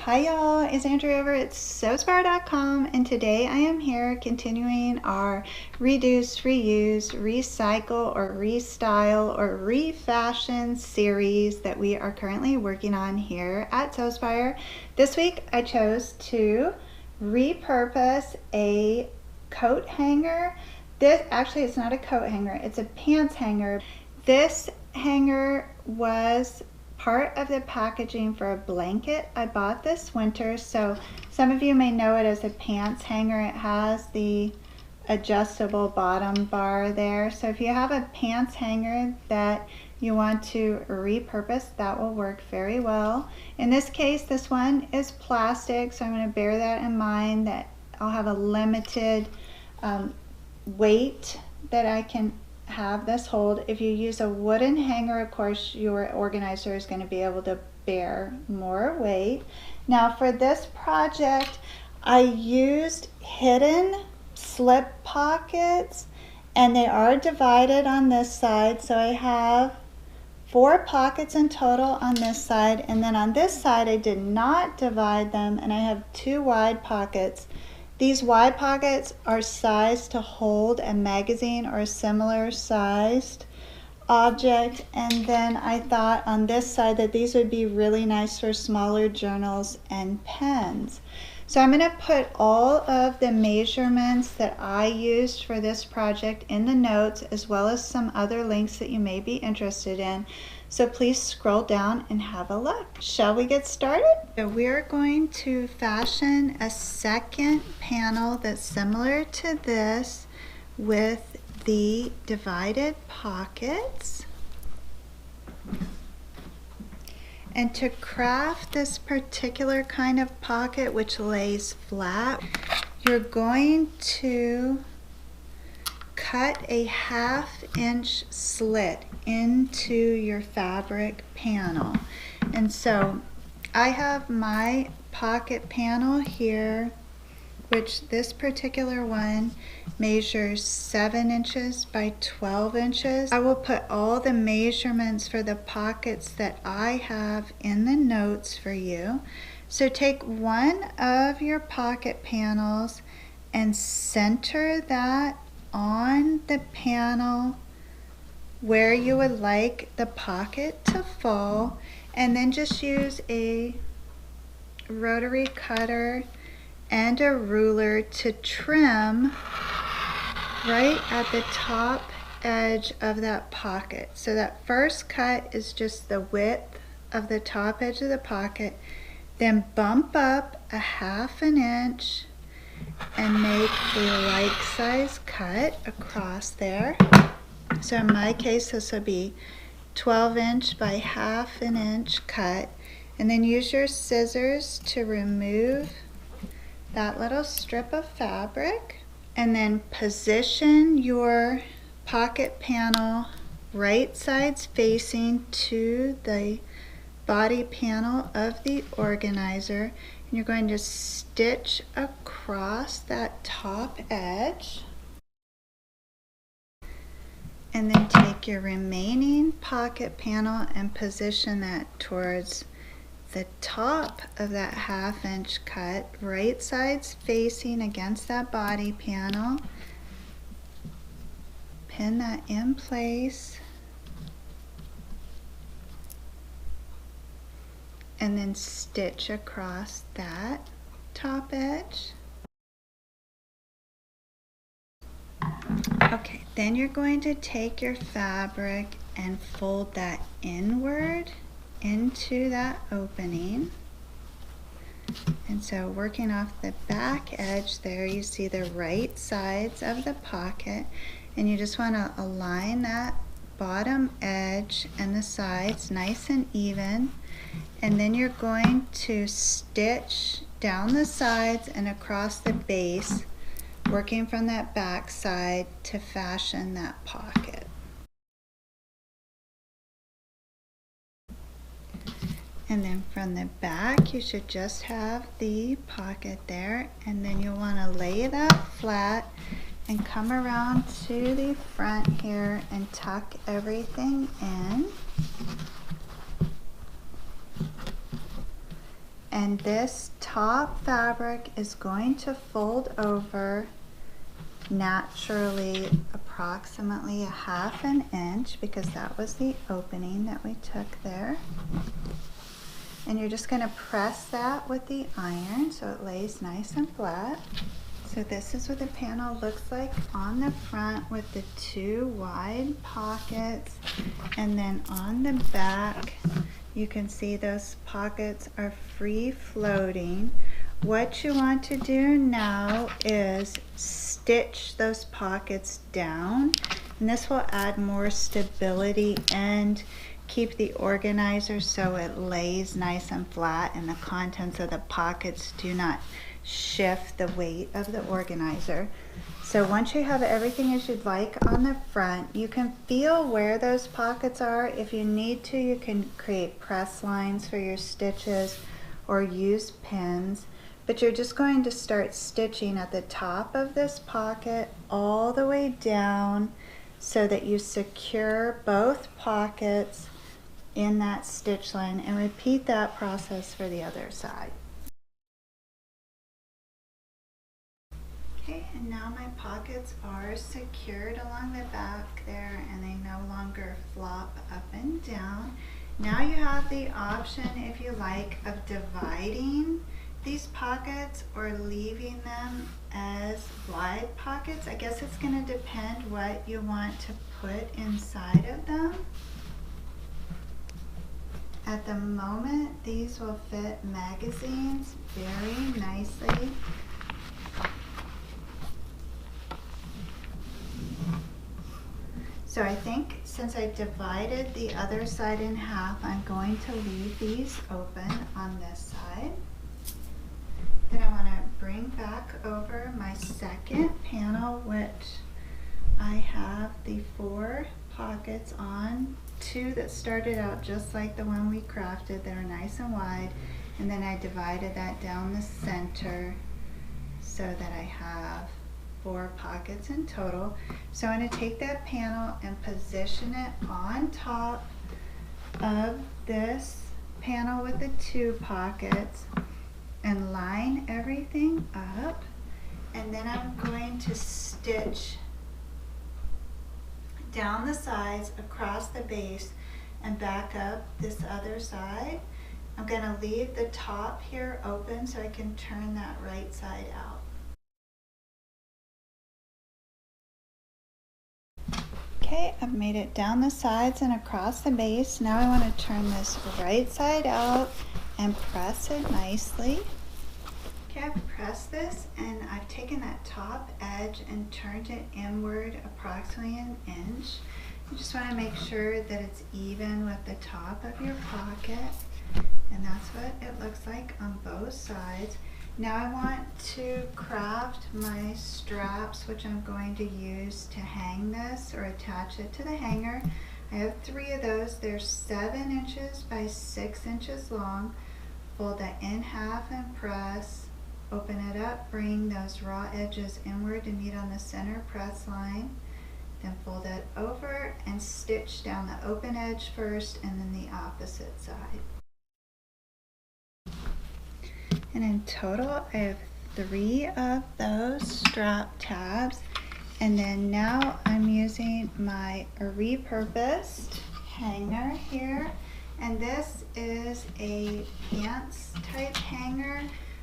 Hi y'all, it's Andrea over at Sewspire.com, and today I am here continuing our reduce, reuse, recycle, or restyle, or refashion series that we are currently working on here at Sewspire. This week I chose to repurpose a coat hanger. This actually, it's not a coat hanger, it's a pants hanger. This hanger was part of the packaging for a blanket I bought this winter. So some of you may know it as a pants hanger. It has the adjustable bottom bar there. So if you have a pants hanger that you want to repurpose, that will work very well. In this case, this one is plastic, so I'm going to bear that in mind, that I'll have a limited weight that I can have this hold. If you use a wooden hanger, of course your organizer is going to be able to bear more weight. Now for this project I used hidden slip pockets, and they are divided on this side, so I have 4 pockets in total on this side, and then on this side I did not divide them, and I have 2 wide pockets. These wide pockets are sized to hold a magazine or a similar sized object, and then I thought on this side that these would be really nice for smaller journals and pens. So I'm going to put all of the measurements that I used for this project in the notes, as well as some other links that you may be interested in. So please scroll down and have a look. Shall we get started? So we're going to fashion a second panel that's similar to this with the divided pockets. And to craft this particular kind of pocket, which lays flat, you're going to cut a 1/2 inch slit into your fabric panel. And so I have my pocket panel here, which this particular one measures 7 inches by 12 inches. I will put all the measurements for the pockets that I have in the notes for you. So take one of your pocket panels and center that on the panel where you would like the pocket to fall, and then just use a rotary cutter and a ruler to trim right at the top edge of that pocket. So that first cut is just the width of the top edge of the pocket, then bump up a 1/2 inch and make a like size cut across there. So in my case this will be 12 inch by 1/2 inch cut, and then use your scissors to remove that little strip of fabric, and then position your pocket panel right sides facing to the body panel of the organizer. And you're going to stitch across that top edge, and then take your remaining pocket panel and position that towards the top of that 1/2 inch cut, right sides facing against that body panel. Pin that in place, and then stitch across that top edge. Okay, then you're going to take your fabric and fold that inward into that opening. And so working off the back edge there, you see the right sides of the pocket, and you just want to align that bottom edge and the sides nice and even. And then you're going to stitch down the sides and across the base, working from that back side to fashion that pocket. And then from the back you should just have the pocket there, and then you'll want to lay that flat and come around to the front here and tuck everything in. And this top fabric is going to fold over naturally approximately 1/2 inch, because that was the opening that we took there. And you're just going to press that with the iron so it lays nice and flat. So this is what the panel looks like on the front with the 2 wide pockets, and then on the back you can see those pockets are free floating. What you want to do now is stitch those pockets down, and this will add more stability and keep the organizer so it lays nice and flat and the contents of the pockets do not shift the weight of the organizer. So once you have everything as you'd like on the front, you can feel where those pockets are. If you need to, you can create press lines for your stitches or use pins. But you're just going to start stitching at the top of this pocket all the way down so that you secure both pockets in that stitch line, and repeat that process for the other side. Okay, and now my pockets are secured along the back there and they no longer flop up and down. Now you have the option, if you like, of dividing these pockets or leaving them as wide pockets. I guess it's going to depend what you want to put inside of them. At the moment, these will fit magazines very nicely. So I think since I divided the other side in half, I'm going to leave these open on this side. Then I want to bring back over my second panel, which I have the 4 pockets on, 2 that started out just like the one we crafted that are nice and wide, and then I divided that down the center so that I have 4 pockets in total. So I'm going to take that panel and position it on top of this panel with the 2 pockets and line everything up, and then I'm going to stitch down the sides across the base and back up this other side. I'm going to leave the top here open so I can turn that right side out. Okay, I've made it down the sides and across the base. Now I want to turn this right side out and press it nicely. Okay, I've pressed this and I've taken that top edge and turned it inward approximately 1 inch. You just want to make sure that it's even with the top of your pocket, and that's what it looks like on both sides. Now I want to craft my straps, which I'm going to use to hang this or attach it to the hanger. I have 3 of those. They're 7 inches by 6 inches long. Fold that in half and press. Open it up, bring those raw edges inward to meet on the center press line. Then fold it over and stitch down the open edge first and then the opposite side. And in total, I have 3 of those strap tabs. And then now I'm using my repurposed hanger here. And this is a pants type hanger,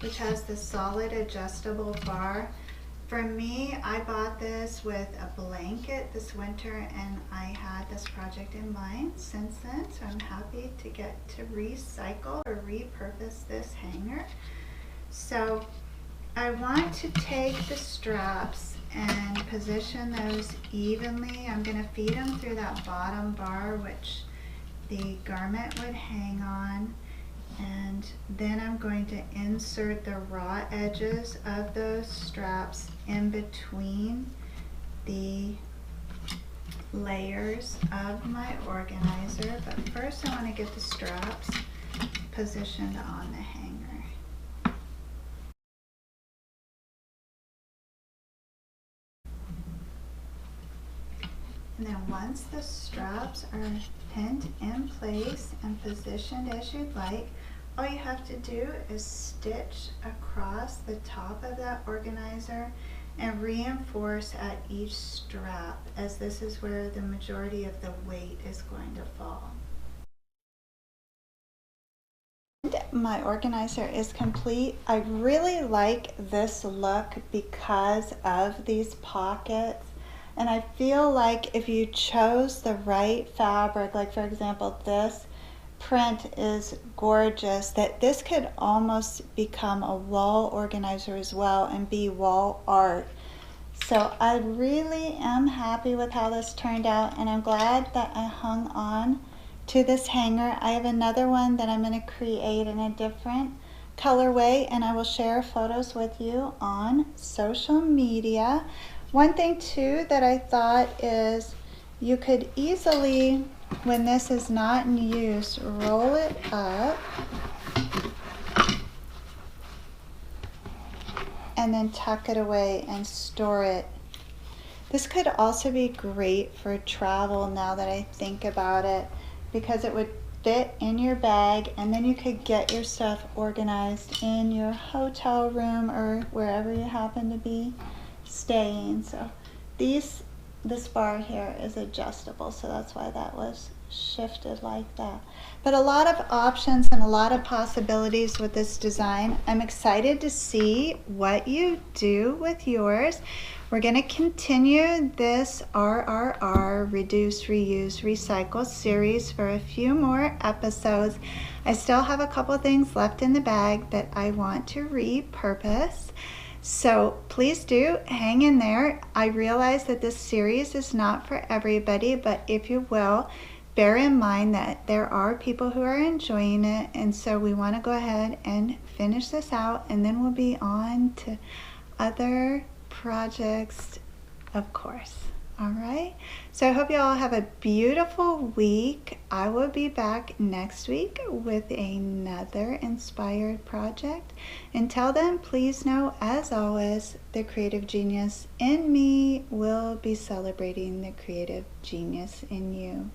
which has the solid adjustable bar. For me, I bought this with a blanket this winter, and I had this project in mind since then, so I'm happy to get to recycle or repurpose this hanger. So I want to take the straps and position those evenly. I'm going to feed them through that bottom bar, which the garment would hang on. And then I'm going to insert the raw edges of those straps in between the layers of my organizer. But first I want to get the straps positioned on the hanger. And then once the straps are pinned in place and positioned as you'd like, all you have to do is stitch across the top of that organizer and reinforce at each strap, as this is where the majority of the weight is going to fall. My organizer is complete. I really like this look because of these pockets, and I feel like if you chose the right fabric, like for example this print is gorgeous, that this could almost become a wall organizer as well and be wall art. So I really am happy with how this turned out, and I'm glad that I hung on to this hanger. I have another one that I'm going to create in a different colorway, and I will share photos with you on social media. One thing too that I thought is you could easily, when this is not in use, roll it up and then tuck it away and store it. This could also be great for travel now that I think about it, because it would fit in your bag, and then you could get your stuff organized in your hotel room or wherever you happen to be staying. So this bar here is adjustable, so that's why that was shifted like that. But a lot of options and a lot of possibilities with this design. I'm excited to see what you do with yours. We're going to continue this ReRe, Reduce, Reuse, Recycle series for a few more episodes. I still have a couple things left in the bag that I want to repurpose. So please do hang in there. I realize that this series is not for everybody, but if you will, bear in mind that there are people who are enjoying it, and so we want to go ahead and finish this out, and then we'll be on to other projects, of course. All right, so I hope you all have a beautiful week. I will be back next week with another inspired project. Until then, please know, as always, the creative genius in me will be celebrating the creative genius in you.